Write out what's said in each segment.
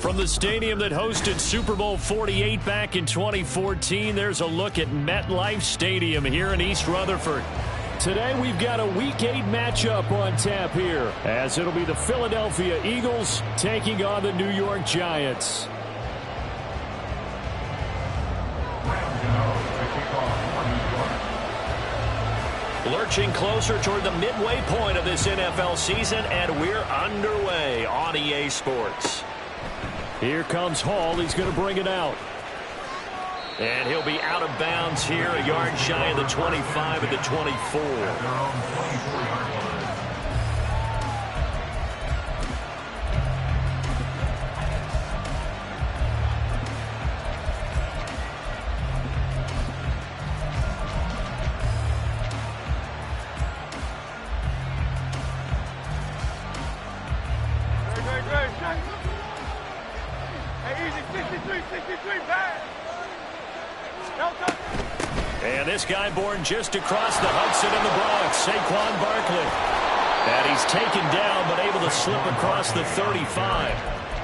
From the stadium that hosted Super Bowl 48 back in 2014, there's a look at MetLife Stadium here in East Rutherford. Today we've got a Week 8 matchup on tap here, as it'll be the Philadelphia Eagles taking on the New York Giants. Lurching closer toward the midway point of this NFL season, and we're underway on EA Sports. Here comes Hall. He's going to bring it out. And he'll be out of bounds here, a yard shy of the 25 at the 24. And this guy born just across the Hudson in the Bronx, Saquon Barkley. And he's taken down but able to slip across the 35.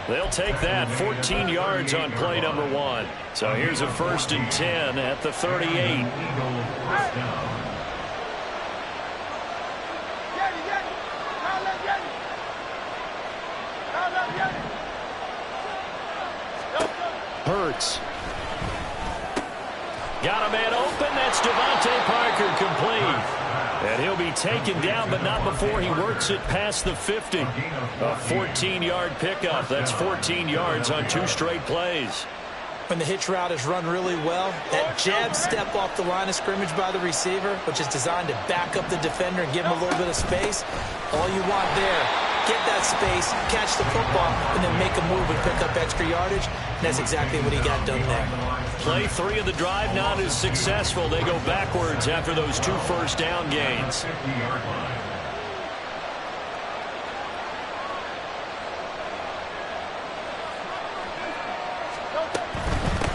They'll take that, 14 yards on play number 1. So here's a 1st and 10 at the 38. Hurts. Got a man open. That's Devontae Parker, complete. And he'll be taken down, but not before he works it past the 50. A 14-yard pickup. That's 14 yards on 2 straight plays. When the hitch route is run really well, that jab step off the line of scrimmage by the receiver, which is designed to back up the defender and give him a little bit of space, all you want there, get that space, catch the football, and then make a move and pick up extra yardage. And that's exactly what he got done there. Play 3 of the drive not as successful. They go backwards after those 2 first down gains.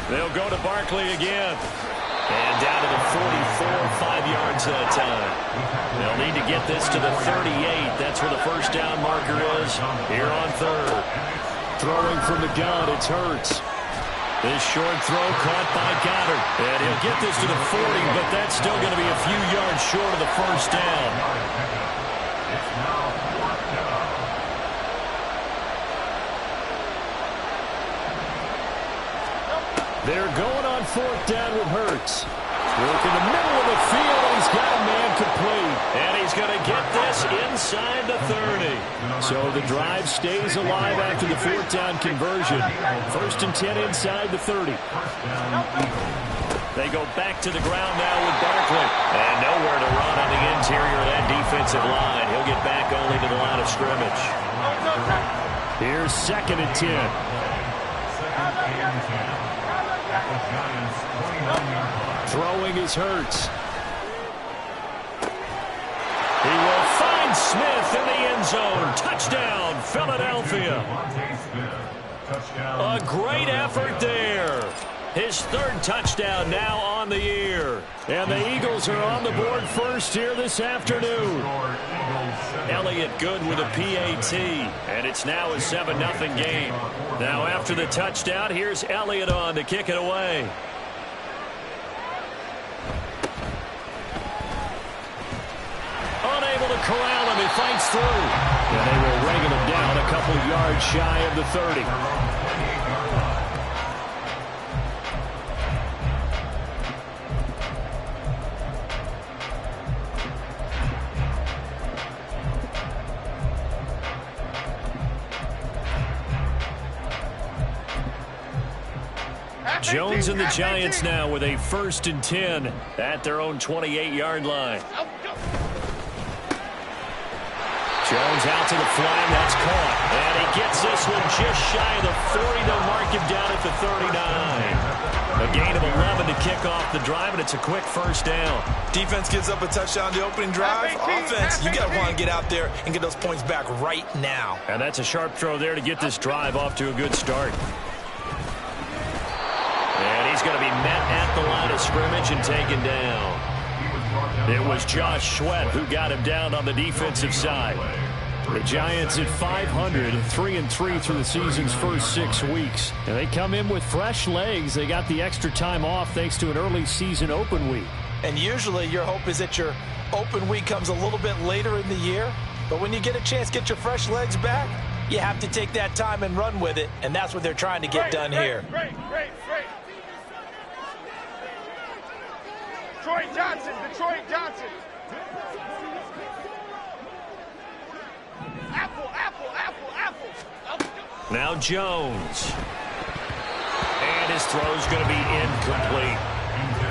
They'll go to Barkley again. And down to the 44, 5 yards that time. They'll need to get this to the 38. That's where the first down marker is here on 3rd. Throwing from the gun, it's Hurts. This short throw caught by Goddard. And he'll get this to the 40, but that's still going to be a few yards short of the first down. They're going on 4th down with Hurts. Work in the middle of the field, and he's got a man complete. And he's going to get this inside the 30. So the drive stays alive after the 4th down conversion. 1st and 10 inside the 30. They go back to the ground now with Barkley. And nowhere to run on the interior of that defensive line. He'll get back only to the line of scrimmage. Here's 2nd and 10. Throwing is Hurts. He will find Smith in the end zone. Touchdown, Philadelphia. A great effort there. His 3rd touchdown now on the year. And the Eagles are on the board first here this afternoon. Elliott good with a PAT. And it's now a 7-0 game. Now after the touchdown, here's Elliott on to kick it away. Unable to corral him. He fights through. And they will ring him down a couple yards shy of the 30. Jones and the Giants now with a 1st and 10 at their own 28-yard line. Jones out to the flag. That's caught. And he gets this one just shy of the 40. They'll mark him down at the 39. A gain of 11 to kick off the drive, and it's a quick 1st down. Defense gives up a touchdown the opening drive. Offense, you got to want to get out there and get those points back right now. And that's a sharp throw there to get this drive off to a good start. And he's going to be met at the line of scrimmage and taken down. It was Josh Sweat who got him down on the defensive side. The Giants at 500, 3-3 through the season's first 6 weeks. And they come in with fresh legs. They got the extra time off thanks to an early season open week. And usually your hope is that your open week comes a little bit later in the year. But when you get a chance to get your fresh legs back, you have to take that time and run with it. And that's what they're trying to get done here. Great. Detroit Johnson. Apple. Now Jones. And his throw's going to be incomplete.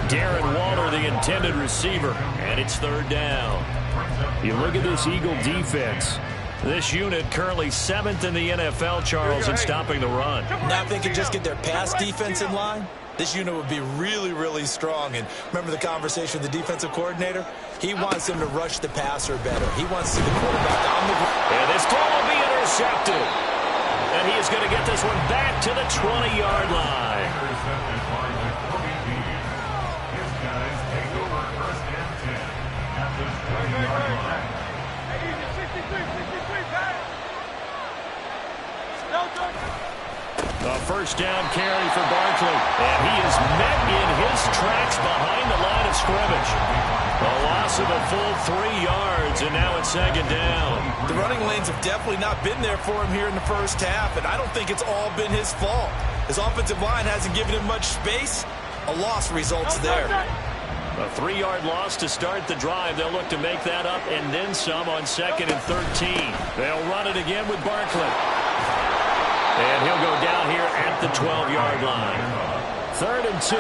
Darren Waller, the intended receiver, and it's third down. You look at this Eagle defense. This unit currently 7th in the NFL, Charles, in stopping the run. Now if they can just get their pass defense in line, this unit would be really, really strong. And remember the conversation with the defensive coordinator? He wants them to rush the passer better. He wants to see the quarterback on the ground. And this throw will be intercepted. And he is going to get this one back to the 20-yard line. A first down carry for Barkley. And he is met in his tracks behind the line of scrimmage. A loss of a full 3 yards, and now it's second down. The running lanes have definitely not been there for him here in the first half, and I don't think it's all been his fault. His offensive line hasn't given him much space. A loss results there. A 3-yard loss to start the drive. They'll look to make that up and then some on 2nd and 13. They'll run it again with Barkley. And he'll go down here at the 12-yard line. 3rd and 2.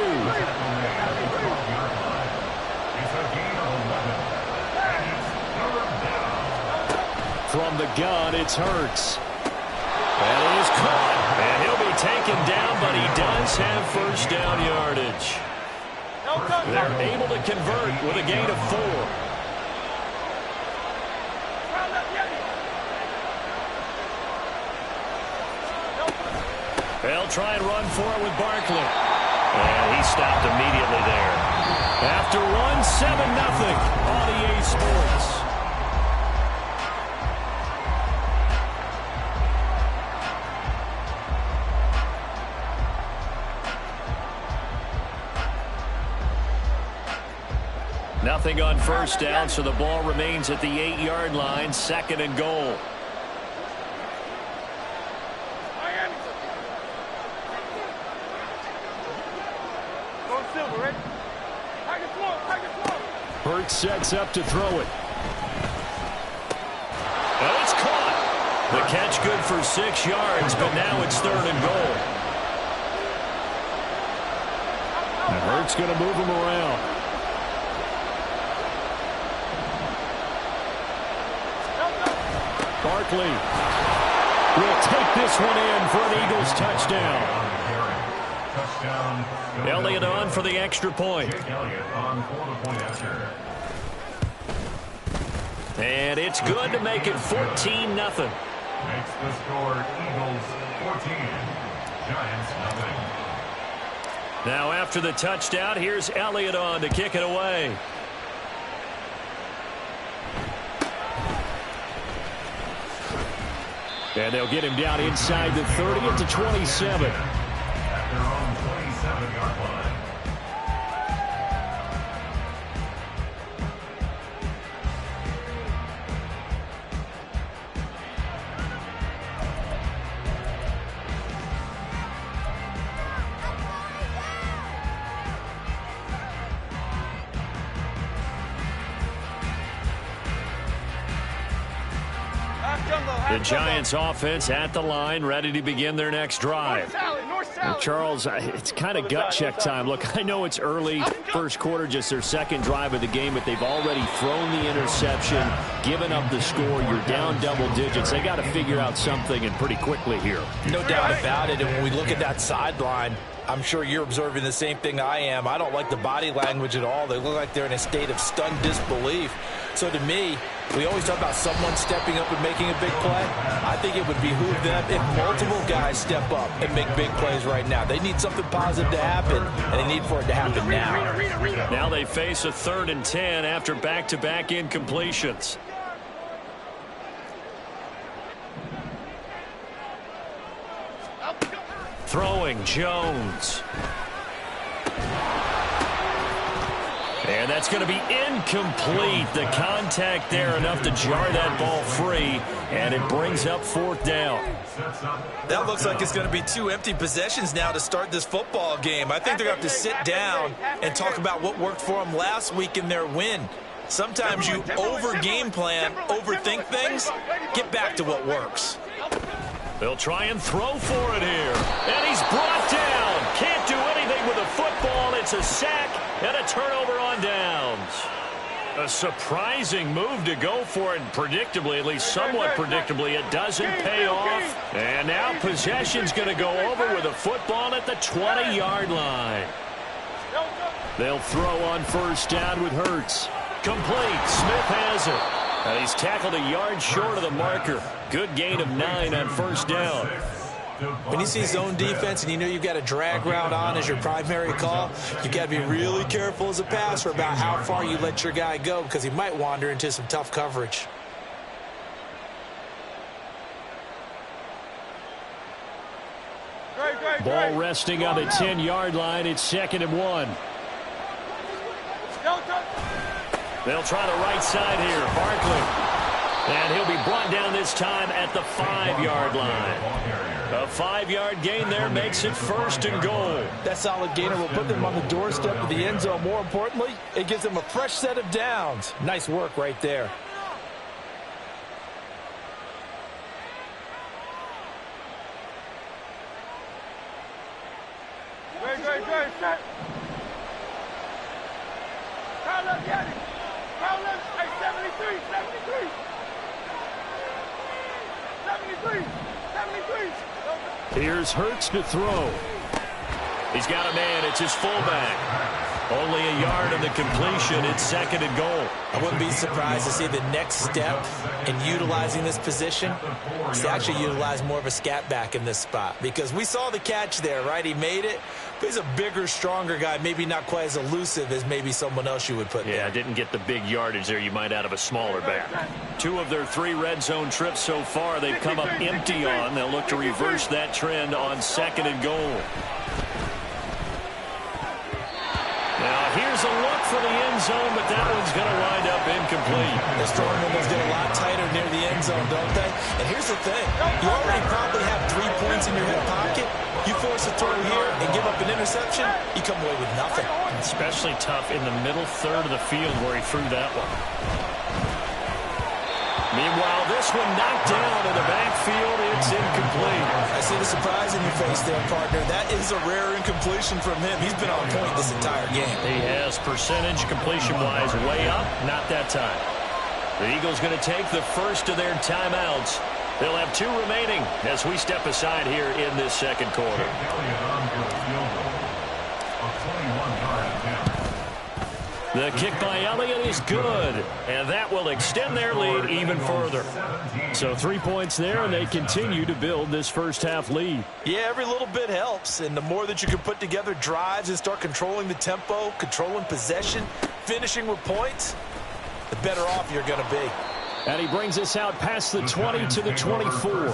From the gun, it's Hurts. And it is caught. And he'll be taken down, but he does have first down yardage. They're able to convert with a gain of 4. They'll try and run for it with Barkley. And he stopped immediately there. After one, 7-0 on EA Sports. Nothing on first down, so the ball remains at the 8-yard line, 2nd and goal. Hurts sets up to throw it. And it's caught. The catch good for 6 yards, but now it's 3rd and goal. And Hurts going to move him around. Barkley will take this one in for an Eagles touchdown. Elliott on for the extra point. And it's good to make it 14-0. Makes the score Eagles 14, Giants 0. Now after the touchdown, here's Elliott on to kick it away. And they'll get him down inside the 30 at the 27. At their own 27-yard line. The Giants offense at the line, ready to begin their next drive. Well, Charles, it's kind of gut check time. Look, I know it's early, first quarter, just their second drive of the game, but they've already thrown the interception, given up the score. You're down double digits. They got to figure out something, and pretty quickly here. No doubt about it. And when we look at that sideline, I'm sure you're observing the same thing I am. I don't like the body language at all. They look like they're in a state of stunned disbelief. So to me, we always talk about someone stepping up and making a big play. I think it would behoove them if multiple guys step up and make big plays right now. They need something positive to happen, and they need for it to happen now. Now they face a 3rd and 10 after back-to-back incompletions. Throwing, Jones. And that's going to be incomplete. The contact there enough to jar that ball free, and it brings up 4th down. That looks like it's going to be 2 empty possessions now to start this football game. I think they're going to have to sit down and talk about what worked for them last week in their win. Sometimes you over-game plan, overthink things, get back to what works. They'll try and throw for it here. And he's brought down. Can't do anything with a football. It's a sack and a turnover on downs. A surprising move to go for it. Predictably, at least somewhat predictably, it doesn't pay off. And now possession's going to go over with a football at the 20-yard line. They'll throw on 1st down with Hurts. Complete. Smith has it. And he's tackled a yard short of the marker. Good gain of 9 on 1st down. When you see zone defense and you know you've got a drag route on as your primary call, you've got to be really careful as a passer about how far you let your guy go because he might wander into some tough coverage. Ball resting on the 10-yard line. It's 2nd and 1. They'll try the right side here. Barkley. And he'll be brought down this time at the 5-yard line. A 5-yard gain there makes it 1st and goal. That solid gainer will put them on the doorstep of the end zone. More importantly, it gives them a fresh set of downs. Nice work right there. Great, set. Get it. 73. 73. Here's Hurts to throw. He's got a man. It's his fullback. Only a yard of the completion. It's 2nd and goal. I wouldn't be surprised to see the next step in utilizing this position is to actually utilize more of a scat back in this spot. Because we saw the catch there, right? He made it. But he's a bigger, stronger guy. Maybe not quite as elusive as maybe someone else you would put there. Yeah, didn't get the big yardage there you might out of a smaller back. 2 of their 3 red zone trips so far they've come up empty on. They'll look to reverse that trend on 2nd and goal. Now, here's a look for the end zone, but that one's going to wind up incomplete. The strong windows get a lot tighter near the end zone, don't they? And here's the thing. You already probably have 3 points in your hip pocket. You force a throw here and give up an interception, you come away with nothing. Especially tough in the middle third of the field where he threw that one. Meanwhile, this one knocked down in the backfield. It's incomplete. I see the surprise in your face there, partner. That is a rare incompletion from him. He's been on point this entire game. He has percentage completion-wise way up. Not that time. The Eagles going to take the first of their timeouts. They'll have 2 remaining as we step aside here in this 2nd quarter. The kick by Elliott is good, and that will extend their lead even further. So 3 points there, and they continue to build this first half lead. Yeah, every little bit helps, and the more that you can put together drives and start controlling the tempo, controlling possession, finishing with points, the better off you're going to be. And he brings us out past the 20 to the 24.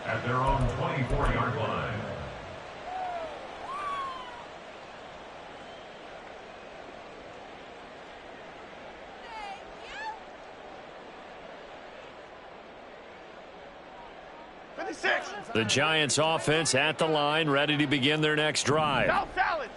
At their own 24-yard line. The Giants offense at the line, ready to begin their next drive.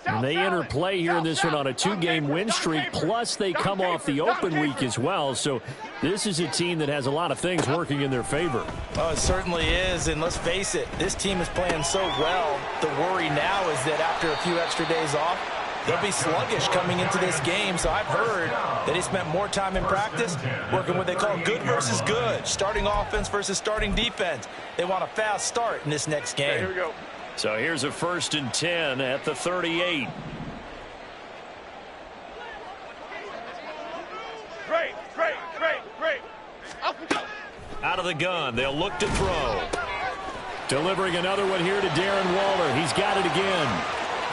And they enter play here in this one on a 2-game win streak, plus they come off the open week as well. So this is a team that has a lot of things working in their favor. Oh, it certainly is, and let's face it, this team is playing so well. The worry now is that after a few extra days off, they'll be sluggish coming into this game. So I've heard that they spent more time in practice working what they call good versus good, starting offense versus starting defense. They want a fast start in this next game. Here we go. So here's a 1st and 10 at the 38. Great. Out of the gun, they'll look to throw. Delivering another one here to Darren Waller. He's got it again.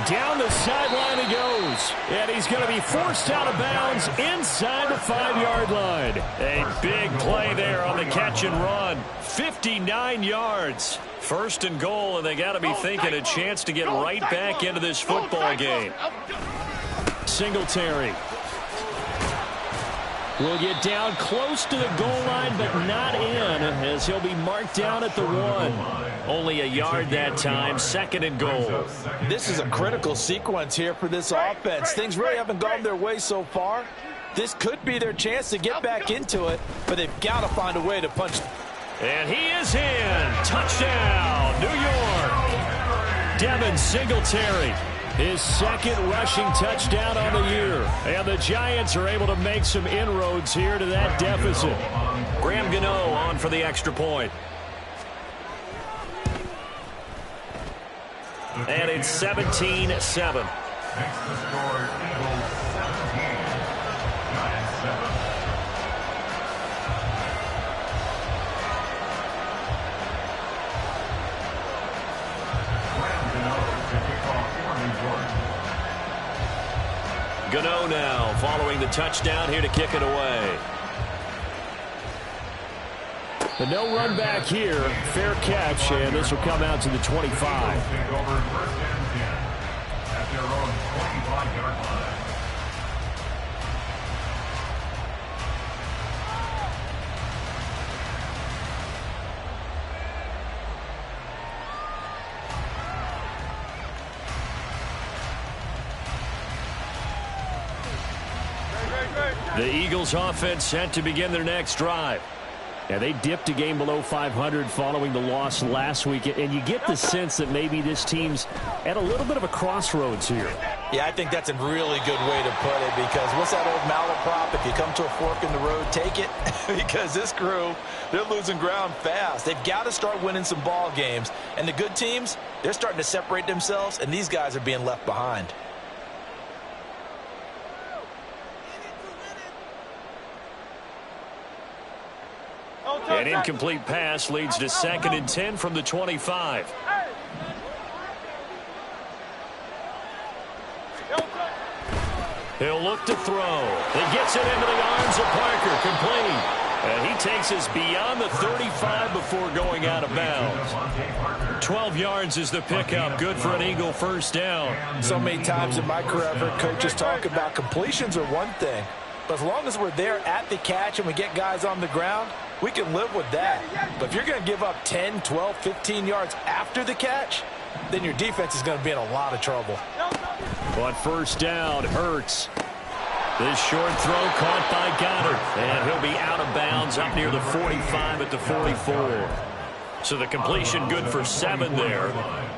Down the sideline he goes. And he's going to be forced out of bounds inside the 5-yard line. A big play there on the catch and run. 59 yards. First and goal, and they got to be thinking a chance to get right back into this football game. Singletary will get down close to the goal line, but not in, as he'll be marked down at the 1. Only a yard that time, second and goal. This is a critical sequence here for this offense. Things really haven't gone their way so far. This could be their chance to get back into it, but they've got to find a way to punch. And he is in. Touchdown, New York. Devin Singletary, his second rushing touchdown on the year. And the Giants are able to make some inroads here to that deficit. Graham Gano on for the extra point. And it's 17-7. Makes the score Eagles 17, Giants 7. Gano now following the touchdown here to kick it away. The no run back here, fair catch, and this will come out to the 25. Take over first and 10 at their own 25-yard line. The Eagles offense set to begin their next drive. Yeah, they dipped a game below 500 following the loss last week, and you get the sense that maybe this team's at a little bit of a crossroads here. Yeah, I think that's a really good way to put it, because what's that old malaprop? If you come to a fork in the road, take it. Because this crew, they're losing ground fast. They've got to start winning some ball games. And the good teams, they're starting to separate themselves, and these guys are being left behind. An incomplete pass leads to 2nd and 10 from the 25. He'll look to throw. He gets it into the arms of Parker, complete. And he takes us beyond the 35 before going out of bounds. 12 yards is the pickup. Good for an Eagle first down. So many times in my career, I've heard coaches talk about completions are one thing. But as long as we're there at the catch and we get guys on the ground, we can live with that. But if you're going to give up 10, 12, 15 yards after the catch, then your defense is going to be in a lot of trouble. On first down, Hurts. This short throw caught by Goddard. And he'll be out of bounds up near the 45 at the 44. So the completion good for 7 there.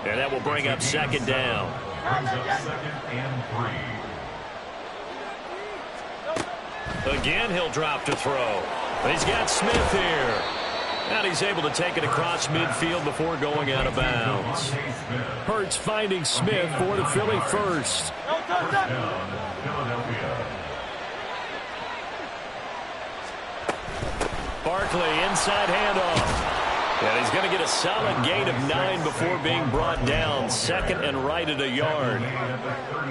And that will bring up 2nd down. Brings up 2nd and 3. Again, he'll drop to throw. He's got Smith here. And he's able to take it across midfield before going out of bounds. Hurts finding Smith for the Philly first. Touchdown, Philadelphia. Barkley inside handoff. And he's going to get a solid gain of 9 before being brought down. 2nd and right at a yard.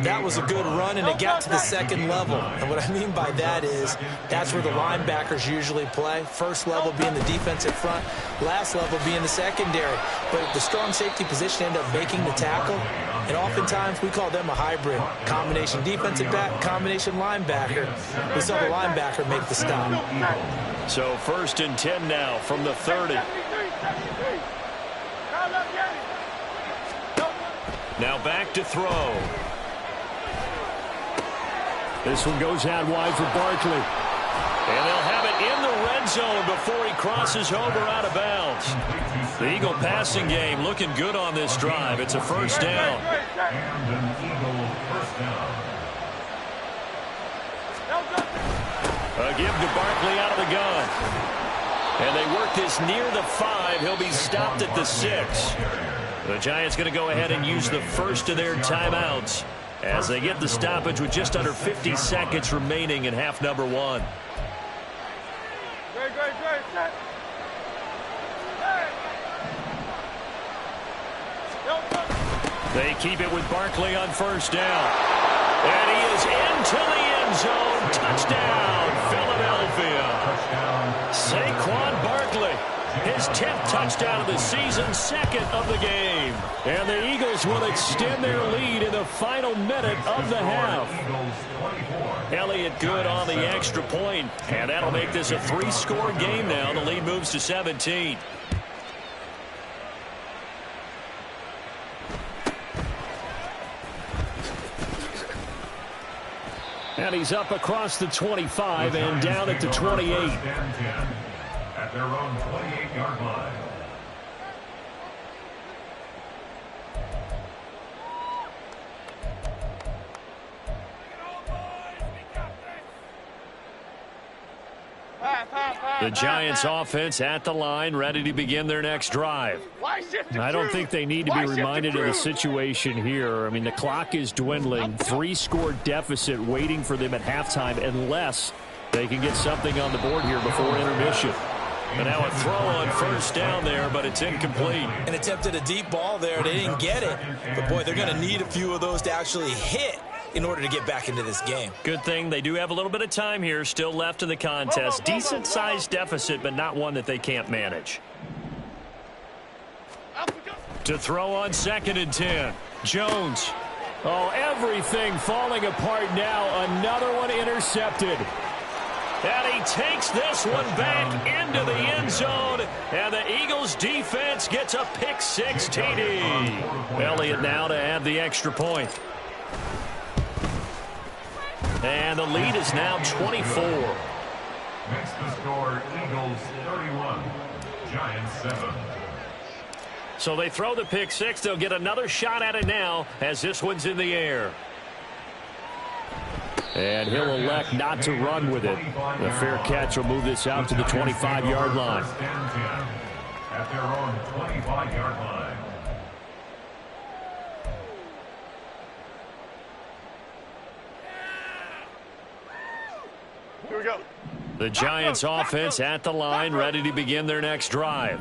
That was a good run, and it got to the 2nd level. And what I mean by that is that's where the linebackers usually play. First level being the defensive front, last level being the secondary. But the strong safety position ended up making the tackle. And oftentimes we call them a hybrid. Combination defensive back, combination linebacker. We saw the linebacker make the stop. So 1st and 10 now from the 30. Now back to throw. This one goes out wide for Barkley. And they'll have it in the red zone before he crosses over out of bounds. The Eagle passing game looking good on this drive. It's a first down. And an Eagle first down. A give to Barkley out of the gun. And they work this near the 5. He'll be stopped at the 6. The Giants going to go ahead and use the first of their timeouts as they get the stoppage with just under 50 seconds remaining in half number 1. They keep it with Barkley on first down. And he is into the end zone. Touchdown, Philadelphia. Saquon Barkley. his 10th touchdown of the season, second of the game. And the Eagles will extend their lead in the final minute of the half. Elliott good on the extra point, and that'll make this a 3-score game now. The lead moves to 17. And he's up across the 25 and down at the 28. At their own 28-yard line. The Giants offense at the line, ready to begin their next drive. I don't think they need to be reminded of the situation here. I mean, the clock is dwindling. 3-score deficit waiting for them at halftime unless they can get something on the board here before intermission. And now a throw on first down there, but it's incomplete. And attempted a deep ball there. They didn't get it. But, boy, they're going to need a few of those to actually hit in order to get back into this game. Good thing they do have a little bit of time here still left in the contest. Decent-sized deficit, but not one that they can't manage. To throw on 2nd and 10. Jones. Oh, everything falling apart now. Another one intercepted. And he takes this one back into the end zone. And the Eagles defense gets a pick-6 TD. Elliott now to add the extra point. And the lead is now 24. Makes the score Eagles 31, Giants 7. So they throw the pick-6. They'll get another shot at it now as this one's in the air. And he'll elect not to run with it. The fair catch will move this out to the 25-yard line. First and 10 at their own 25-yard line. Here we go. The Giants offense at the line, ready to begin their next drive.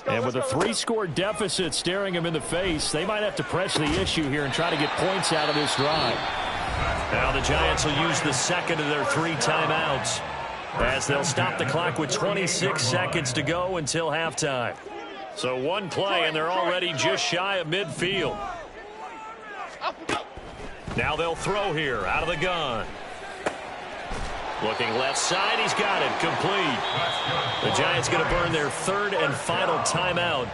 And with a 3-score deficit staring them in the face, they might have to press the issue here and try to get points out of this drive. Now the Giants will use the second of their 3 timeouts as they'll stop the clock with 26 seconds to go until halftime. So one play, and they're already just shy of midfield. Now they'll throw here out of the gun. Looking left side, he's got it, complete. The Giants going to burn their 3rd and final timeout.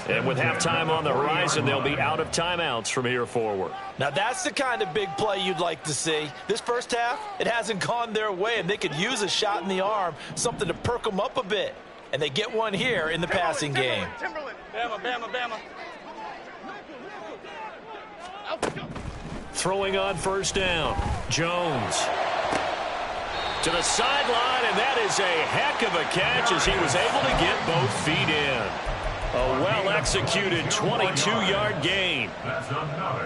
And with halftime on the horizon, they'll be out of timeouts from here forward. Now, that's the kind of big play you'd like to see. This first half, it hasn't gone their way, and they could use a shot in the arm, something to perk them up a bit. And they get one here in the passing game. Timberland. Bama, Bama, Bama. Throwing on first down, Jones. To the sideline, and that is a heck of a catch as he was able to get both feet in. A well-executed 22-yard gain.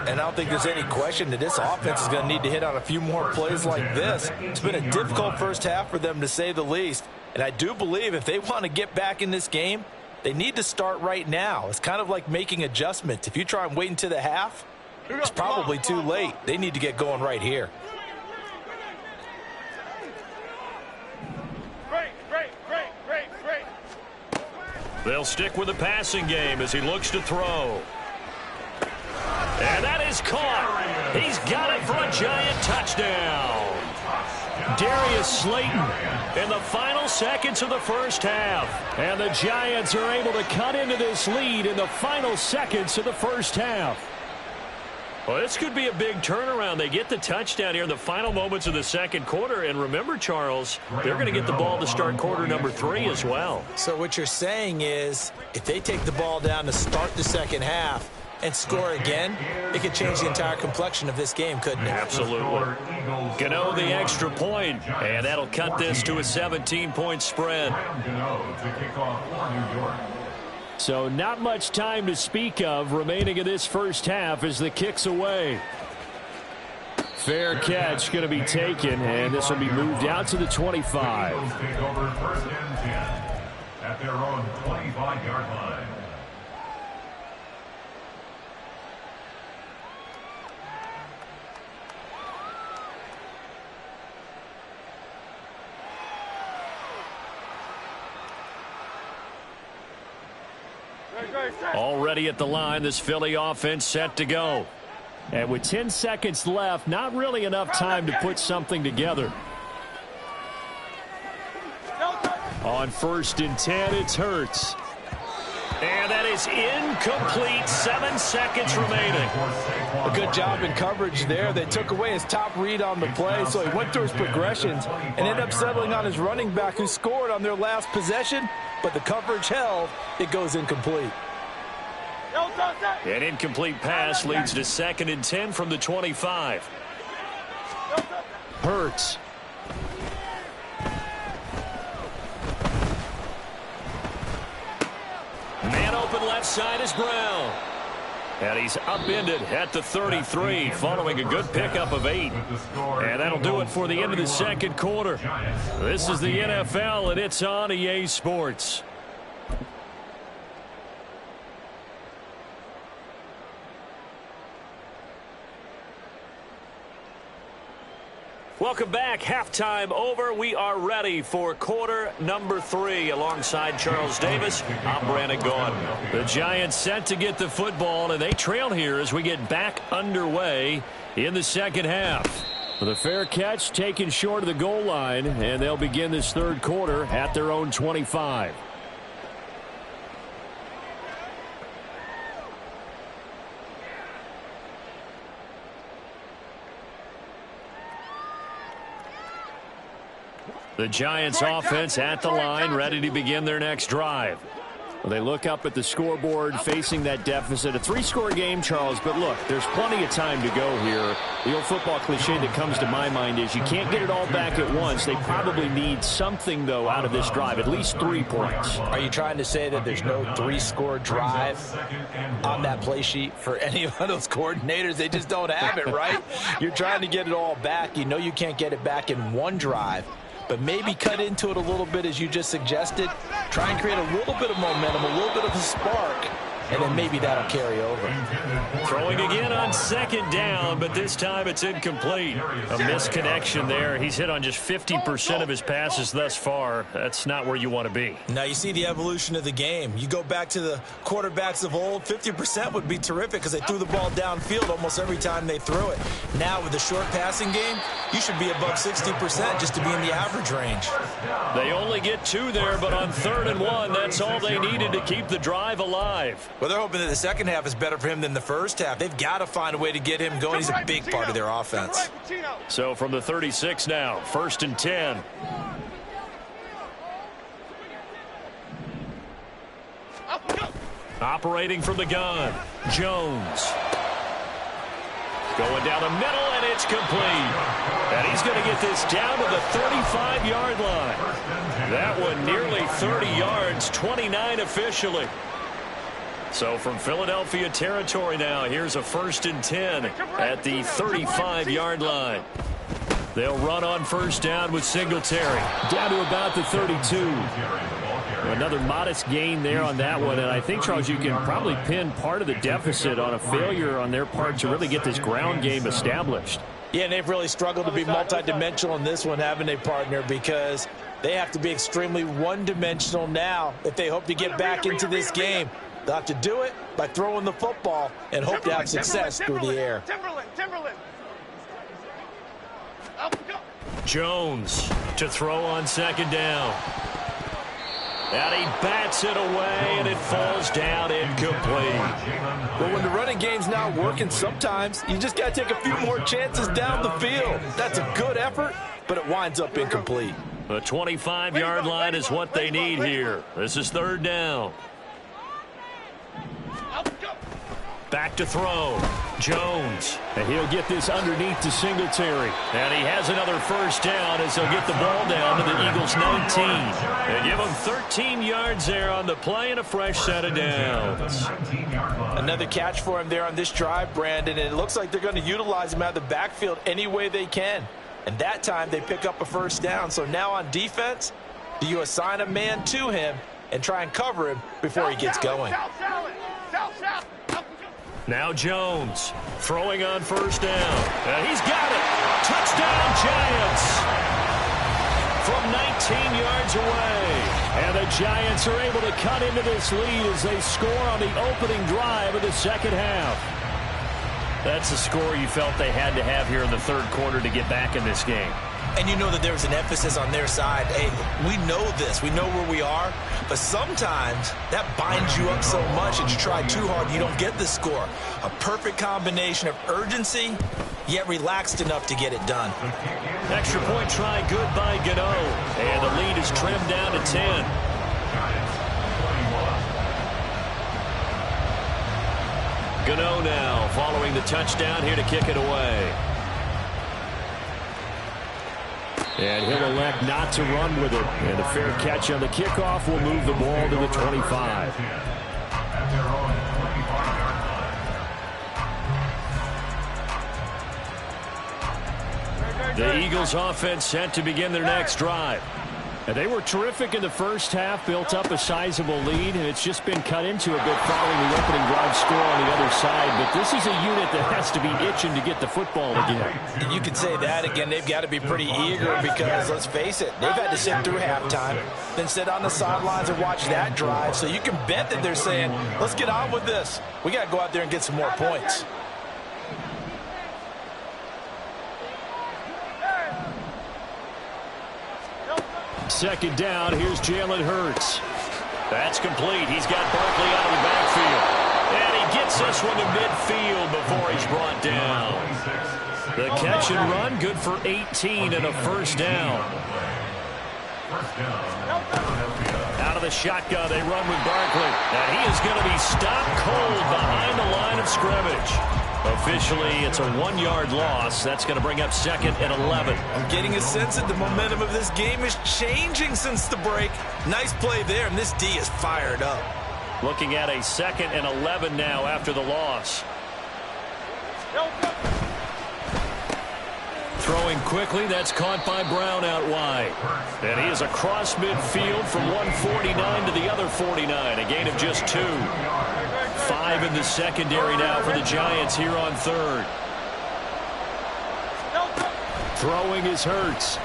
And I don't think there's any question that this offense is going to need to hit on a few more plays like this. It's been a difficult first half for them, to say the least. And I do believe if they want to get back in this game, they need to start right now. It's kind of like making adjustments. If you try and wait until the half, it's probably too late. They need to get going right here. They'll stick with the passing game as he looks to throw. And that is caught. He's got it for a Giant touchdown. Darius Slayton in the final seconds of the first half. And the Giants are able to cut into this lead in the final seconds of the first half. Well, this could be a big turnaround. They get the touchdown here in the final moments of the second quarter. And remember, Charles, they're going to get the ball to start quarter number 3 as well. So what you're saying is if they take the ball down to start the second half and score again, it could change the entire complexion of this game, couldn't it? Absolutely. Gano the extra point, and that'll cut this to a 17-point spread. Gano to kick off for New York. So not much time to speak of remaining in this first half as the kick's away. Fair catch going to be taken, and this will be moved out to the 25. Eagles take over first and 10 at their own 25-yard line. Already at the line, this Philly offense set to go. And with 10 seconds left, not really enough time to put something together. On 1st and 10, it's Hurts. And that is incomplete. 7 seconds remaining. A good job in coverage there. They took away his top read on the play, so he went through his progressions and ended up settling on his running back who scored on their last possession, but the coverage held. It goes incomplete. An incomplete pass leads to 2nd and 10 from the 25. Hurts. Man open left side is Brown. And he's upended at the 33 following a good pickup of 8. And that'll do it for the end of the 2nd quarter. This is the NFL, and it's on EA Sports. Welcome back. Halftime over. We are ready for quarter number 3. Alongside Charles Davis, I'm Brandon Gaudin. The Giants set to get the football, and they trail here as we get back underway in the 2nd half. The fair catch taken short of the goal line, and they'll begin this 3rd quarter at their own 25. The Giants offense at the line, ready to begin their next drive. Well, they look up at the scoreboard facing that deficit. A 3-score game, Charles, but look, there's plenty of time to go here. The old football cliche that comes to my mind is you can't get it all back at once. They probably need something, though, out of this drive, at least 3 points. Are you trying to say that there's no 3-score drive on that play sheet for any of those coordinators? They just don't have it, right? You're trying to get it all back. You know you can't get it back in one drive. But maybe cut into it a little bit as you just suggested. Try and create a little bit of momentum, a little bit of a spark, and then maybe that'll carry over. Throwing again on 2nd down, but this time it's incomplete. A misconnection there. He's hit on just 50% of his passes thus far. That's not where you want to be. Now you see the evolution of the game. You go back to the quarterbacks of old, 50% would be terrific because they threw the ball downfield almost every time they threw it. Now with the short passing game, you should be above 60% just to be in the average range. They only get 2 there, but on 3rd and 1, that's all they needed to keep the drive alive. Well, they're hoping that the 2nd half is better for him than the 1st half. They've got to find a way to get him going. He's a big part of their offense. So from the 36 now, 1st and 10. Operating from the gun, Jones. Going down the middle, and it's complete. And he's going to get this down to the 35-yard line. That one nearly 30 yards, 29 officially. So from Philadelphia territory now, here's a 1st and 10 at the 35-yard line. They'll run on 1st down with Singletary. Down to about the 32. Another modest gain there on that one, and I think, Charles, you can probably pin part of the deficit on a failure on their part to really get this ground game established. Yeah, and they've really struggled to be multidimensional in this one, haven't they, partner? Because they have to be extremely one-dimensional now if they hope to get back into this game. They'll have to do it by throwing the football and hope to have success through the air. Jones to throw on 2nd down. And he bats it away, and it falls down incomplete. Well, when the running game's not working, sometimes you just got to take a few more chances down the field. That's a good effort, but it winds up incomplete. The 25-yard line is what they need here. This is 3rd down. Back to throw. Jones. And he'll get this underneath to Singletary. And he has another 1st down as he'll get the ball down to the Eagles' 19. And give him 13 yards there on the play and a fresh set of downs. Another catch for him there on this drive, Brandon, and it looks like they're going to utilize him out of the backfield any way they can. And that time they pick up a 1st down. So now on defense, do you assign a man to him and try and cover him before he gets going? Now Jones throwing on 1st down. And he's got it. Touchdown, Giants. from 19 yards away. And the Giants are able to cut into this lead as they score on the opening drive of the second half. That's a score you felt they had to have here in the third quarter to get back in this game. And you know that there was an emphasis on their side. Hey, we know this. We know where we are. But sometimes that binds you up so much that you try too hard and you don't get the score. A perfect combination of urgency, yet relaxed enough to get it done. Extra point try good by Gano. And the lead is trimmed down to 10. Gano now following the touchdown here to kick it away. And he'll elect not to run with it. And a fair catch on the kickoff will move the ball to the 25. The Eagles offense set to begin their next drive. And they were terrific in the first half, built up a sizable lead, and it's just been cut into a bit following the opening drive score on the other side. But this is a unit that has to be itching to get the football again. You could say that again. They've got to be pretty eager because, let's face it, they've had to sit through halftime, then sit on the sidelines and watch that drive. So you can bet that they're saying, let's get on with this. We got to go out there and get some more points. Second down, here's Jalen Hurts. That's complete. He's got Barkley out of the backfield. And he gets this one to midfield before he's brought down. The catch and run, good for 18 and a first down. Out of the shotgun, they run with Barkley. And he is going to be stopped cold behind the line of scrimmage. Officially, it's a 1-yard loss. That's going to bring up second and 11. I'm getting a sense that the momentum of this game is changing since the break. Nice play there, and this D is fired up. Looking at a second and 11 now after the loss. Throwing quickly, that's caught by Brown out wide. And he is across midfield from 149 to the other 49, a gain of just 2. 5 in the secondary now for the Giants here on third. Throwing is Hurts.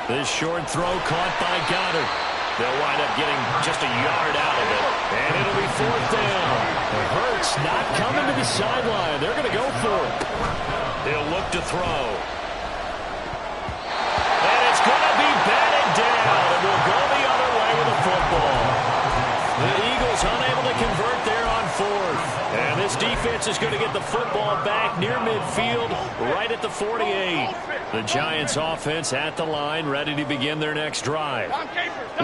This short throw caught by Goddard. They'll wind up getting just a yard out of it. And it'll be fourth down. Hurts not coming to the sideline. They're going to go for it. They'll look to throw. And it's going to be batted down. And we'll go the other way with the football. The Eagles unable to convert there on fourth. And this defense is going to get the football back near midfield, right at the 48. The Giants offense at the line, ready to begin their next drive.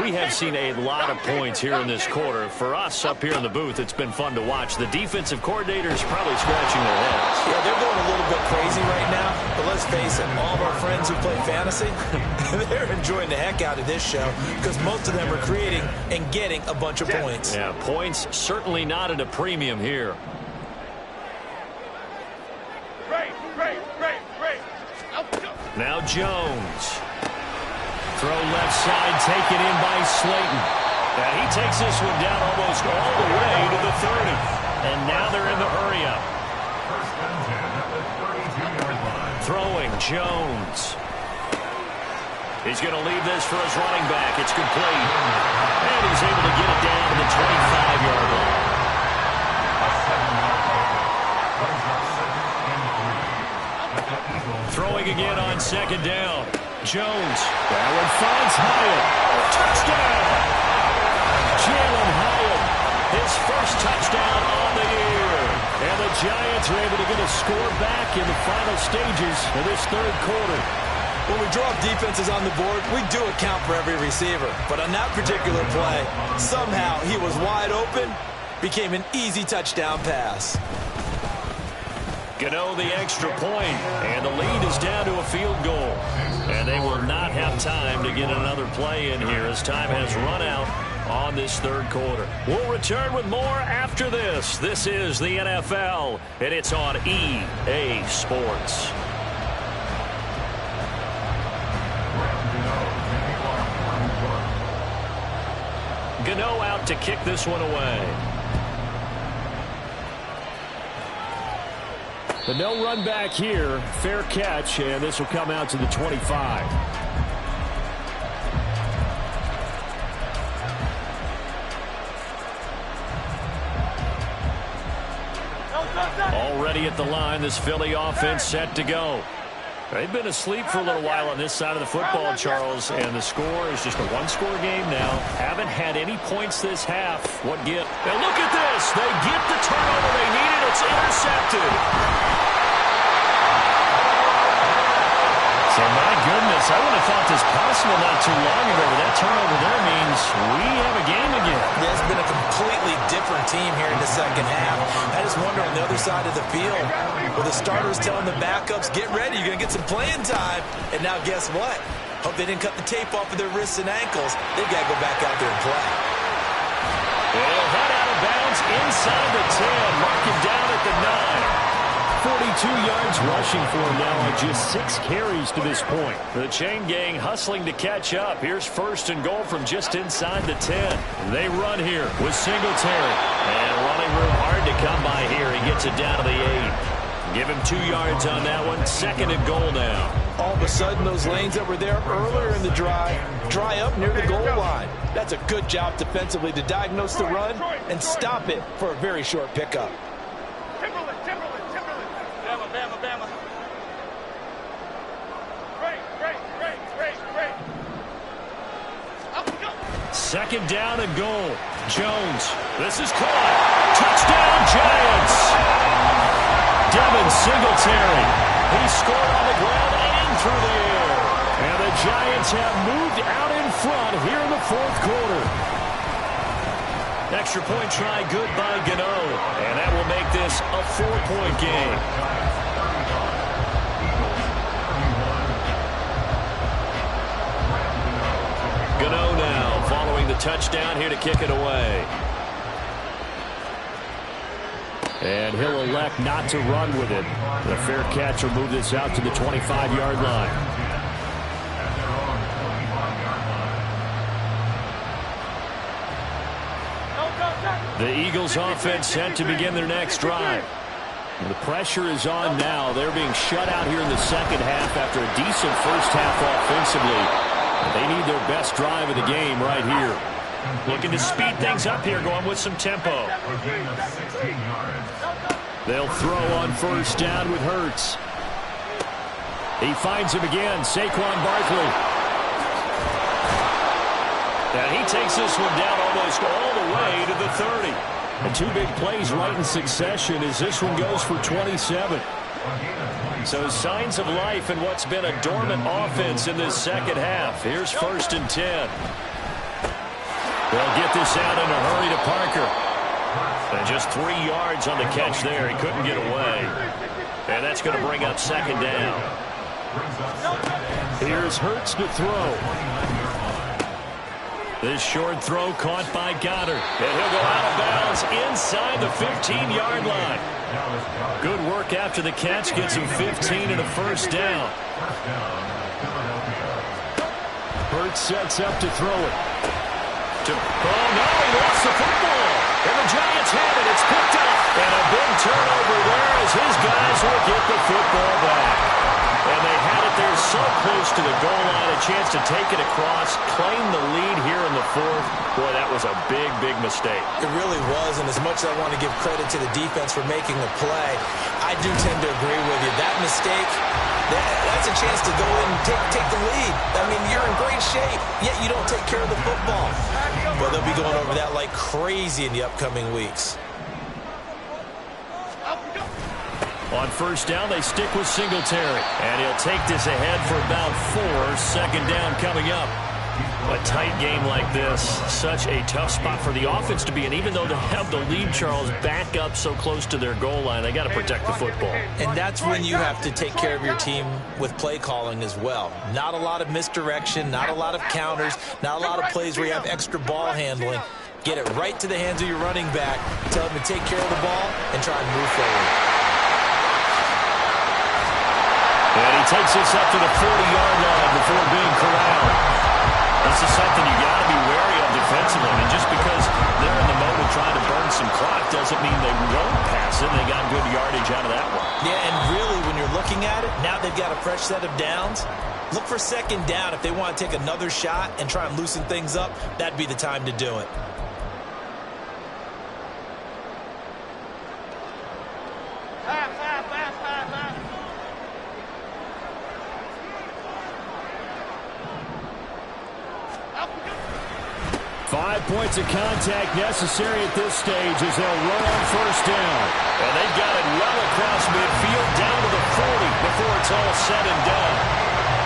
We have seen a lot of points here in this quarter. For us up here in the booth, it's been fun to watch. The defensive coordinators probably scratching their heads. Yeah, they're going a little bit crazy right now. But let's face it, all of our friends who play fantasy, they're enjoying the heck out of this show because most of them are creating and getting a bunch of points. Yeah, points certainly not at a premium here. Now Jones. Throw left side, taken in by Slayton. And he takes this one down almost all the way to the 30. And now they're in the hurry-up. Throwing, Jones. He's going to leave this for his running back. It's complete. And he's able to get it down to the 25-yard line. Throwing again on second down. Jones. That one finds Hyatt. Touchdown! Jalen Hyatt, his first touchdown on the year. And the Giants are able to get a score back in the final stages of this third quarter. When we draw up defenses on the board, we do account for every receiver. But on that particular play, somehow he was wide open, became an easy touchdown pass. Gano the extra point, and the lead is down to a field goal. And they will not have time to get another play in here as time has run out on this third quarter. We'll return with more after this. This is the NFL, and it's on EA Sports. Gano out to kick this one away. But no run back here. Fair catch, and this will come out to the 25. Already at the line, this Philly offense set to go. They've been asleep for a little while on this side of the football, Charles, and the score is just a one-score game now. Haven't had any points this half. What give? Now look at this. They get the turnover they needed. It's intercepted. So, my goodness, I wouldn't have thought this possible not too long ago, but that turnover there means we have a game again. Yeah, it's been a completely different team here in the second half. I just wonder on the other side of the field, with the starters telling the backups, get ready, you're going to get some playing time. And now guess what? Hope they didn't cut the tape off of their wrists and ankles. They've got to go back out there and play. They'll head out of bounds inside the 10. Mark him down at the 9. 42 yards rushing for him now on just 6 carries to this point. The chain gang hustling to catch up. Here's first and goal from just inside the 10. They run here with Singletary. And running room hard to come by here. He gets it down to the 8. Give him 2 yards on that one. Second and goal now. All of a sudden, those lanes that were there earlier in the drive dry up near the goal line. That's a good job defensively to diagnose the run and stop it for a very short pickup. Bama, Bama. Great. Second down and goal. Jones. This is caught. Touchdown, Giants. Devin Singletary. He scored on the ground and through the air. And the Giants have moved out in front here in the fourth quarter. Extra point try good by Gano. And that will make this a 4-point game. Gano now following the touchdown here to kick it away. And he'll elect not to run with it. The fair catch will move this out to the 25-yard line. The Eagles offense set to begin their next drive. And the pressure is on now. They're being shut out here in the second half after a decent first half offensively. They need their best drive of the game right here. Looking to speed things up here, going with some tempo. They'll throw on first down with Hurts. He finds him again, Saquon Barkley. And he takes this one down almost all the way to the 30. And 2 big plays right in succession as this one goes for 27. So signs of life in what's been a dormant offense in this second half. Here's first and 10. They'll get this out in a hurry to Parker. And just 3 yards on the catch there. He couldn't get away. And that's going to bring up second down. Here's Hurts to throw. This short throw caught by Goddard. And he'll go out of bounds inside the 15-yard line. Good work after the catch. Gets him 15 and a first down. Hurts sets up to throw it. Oh, no, he lost the football. And the Giants have it. It's picked up. And a big turnover there as his guys will get the football back. And they had it there so close to the goal line, a chance to take it across, claim the lead here in the fourth. Boy, that was a big, big mistake. It really was, and as much as I want to give credit to the defense for making the play, I do tend to agree with you. That mistake, that's a chance to go in and take the lead. I mean, you're in great shape, yet you don't take care of the football. But they'll be going over that like crazy in the upcoming weeks. On first down, they stick with Singletary. And he'll take this ahead for about 4. Second down coming up. A tight game like this, such a tough spot for the offense to be in. Even though they have the lead, Charles, back up so close to their goal line, they got to protect the football. And that's when you have to take care of your team with play calling as well. Not a lot of misdirection, not a lot of counters, not a lot of plays where you have extra ball handling. Get it right to the hands of your running back. Tell him to take care of the ball and try and move forward. And he takes this up to the 40-yard line before being corralled. This is something you got to be wary of defensively. And just because they're in the mode of trying to burn some clock doesn't mean they won't pass it. They got good yardage out of that one. Yeah, and really, when you're looking at it, now they've got a fresh set of downs. Look for second down. If they want to take another shot and try and loosen things up, that'd be the time to do it. points of contact necessary at this stage as they'll roll on first down. And they've got it well across midfield down to the 40 before it's all said and done.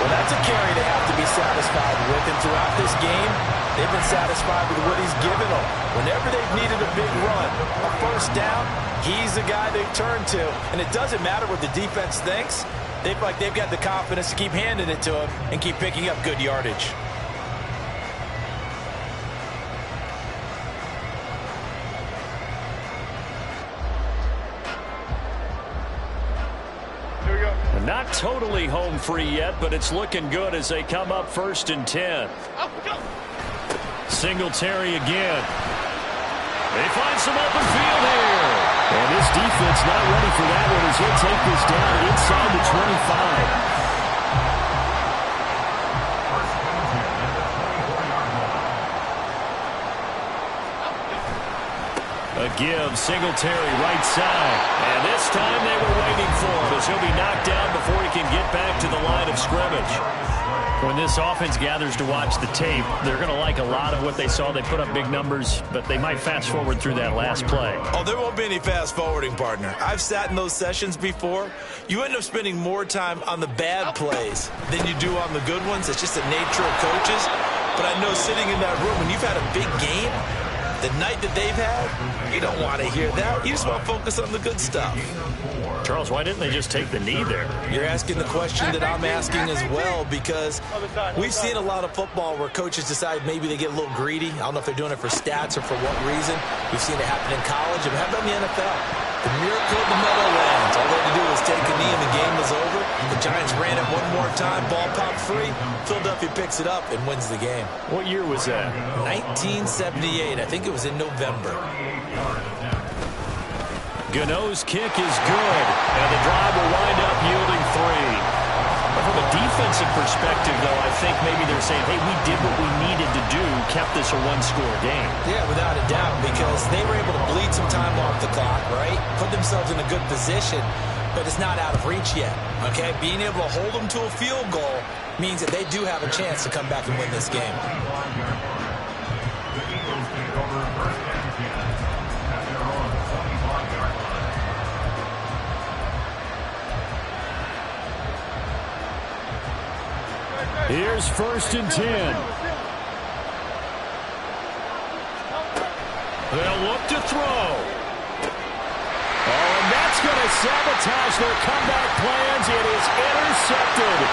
Well, that's a carry they have to be satisfied with. And throughout this game, they've been satisfied with what he's given them. Whenever they've needed a big run, a first down, he's the guy they turn to. And it doesn't matter what the defense thinks. They feel like they've got the confidence to keep handing it to him and keep picking up good yardage. Not totally home free yet, but it's looking good as they come up 1st and 10. Singletary again. They find some open field here. And this defense not ready for that one as he'll take this down inside the 25. A give, Singletary right side. And this time they were waiting for him as he'll be knocked down before he can get back to the line of scrimmage. When this offense gathers to watch the tape, they're going to like a lot of what they saw. They put up big numbers, but they might fast forward through that last play. Oh, there won't be any fast forwarding, partner. I've sat in those sessions before. You end up spending more time on the bad plays than you do on the good ones. It's just the nature of coaches. But I know sitting in that room, when you've had a big game, the night that they've had, you don't want to hear that. You just want to focus on the good stuff. Charles, why didn't they just take the knee there? You're asking the question that I'm asking as well, because we've seen a lot of football where coaches decide maybe they get a little greedy. I don't know if they're doing it for stats or for what reason. We've seen it happen in college, and how about in the NFL? The miracle of the Meadowlands. All they had to do was take a knee and the game was over. The Giants ran it one more time, ball popped free. Philadelphia picks it up and wins the game. What year was that? 1978. I think it was in November. Gano's kick is good, and the drive will wind up yielding 3. From a defensive perspective, though, I think maybe they're saying, hey, we did what we needed to do, kept this a one-score game. Yeah, without a doubt, because they were able to bleed some time off the clock, right? Put themselves in a good position, but it's not out of reach yet, okay? Being able to hold them to a field goal means that they do have a chance to come back and win this game. Here's 1st and 10. They'll look to throw. Oh, and that's going to sabotage their comeback plans. It is intercepted.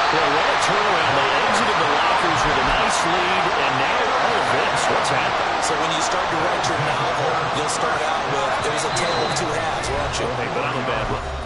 Well, what a turnaround. They exited the lockers with a nice lead, and now all of this. What's happened? So when you start to write your novel, you'll start out with, there's a tale of two halves, won't you? Hey, but I'm a bad one.